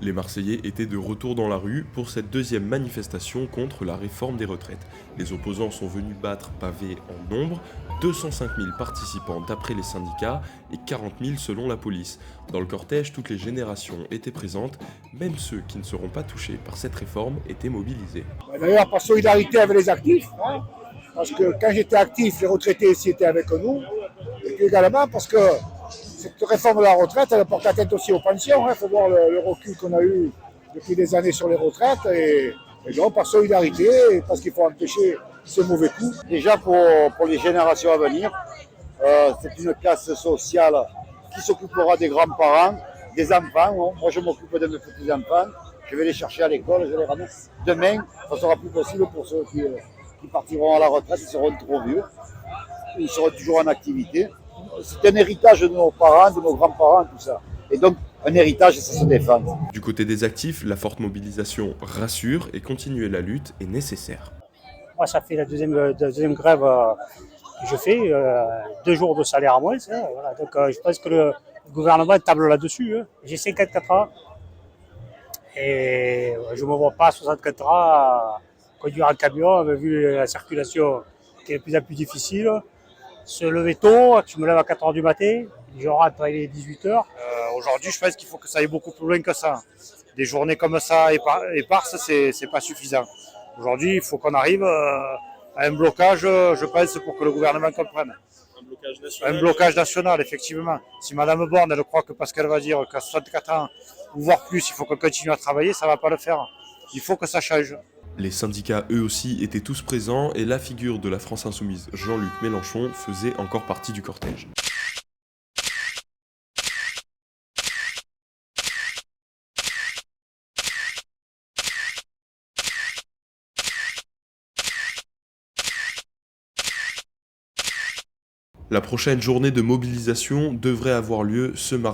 Les Marseillais étaient de retour dans la rue pour cette deuxième manifestation contre la réforme des retraites. Les opposants sont venus battre pavé en nombre, 205 000 participants d'après les syndicats et 40 000 selon la police. Dans le cortège, toutes les générations étaient présentes, même ceux qui ne seront pas touchés par cette réforme étaient mobilisés. D'ailleurs, par solidarité avec les actifs, hein, parce que quand j'étais actif, les retraités aussi étaient avec nous, et puis également parce que cette réforme de la retraite, elle porte atteinte aussi aux pensions. Il faut voir le recul qu'on a eu depuis des années sur les retraites. Et donc, par solidarité, et parce qu'il faut empêcher ce mauvais coup. Déjà, pour les générations à venir, c'est une classe sociale qui s'occupera des grands-parents, des enfants. Moi, je m'occupe de mes petits-enfants. Je vais les chercher à l'école, je les ramène. Demain, ça sera plus possible pour ceux qui partiront à la retraite, ils seront trop vieux. Ils seront toujours en activité. C'est un héritage de nos parents, de nos grands-parents, tout ça. Et donc, un héritage, ça se défend. Du côté des actifs, la forte mobilisation rassure et continuer la lutte est nécessaire. Moi, ça fait la deuxième grève que je fais, 2 jours de salaire à moins. Voilà. Donc, je pense que le gouvernement table là-dessus. Hein. J'ai 54 ans et je ne me vois pas à 64 ans à conduire un camion, vu la circulation qui est de plus en plus difficile. Se lever tôt, je me lève à 4 h du matin, je rentre à 18 h. Aujourd'hui, je pense qu'il faut que ça aille beaucoup plus loin que ça. Des journées comme ça éparses, c'est pas suffisant. Aujourd'hui, il faut qu'on arrive à un blocage, je pense, pour que le gouvernement comprenne. Un blocage national, effectivement. Si Madame Borne, elle croit que parce qu'elle va dire qu'à 64 ans, ou voire plus, il faut qu'on continue à travailler, ça ne va pas le faire. Il faut que ça change. Les syndicats eux aussi étaient tous présents et la figure de la France Insoumise Jean-Luc Mélenchon faisait encore partie du cortège. La prochaine journée de mobilisation devrait avoir lieu ce mardi.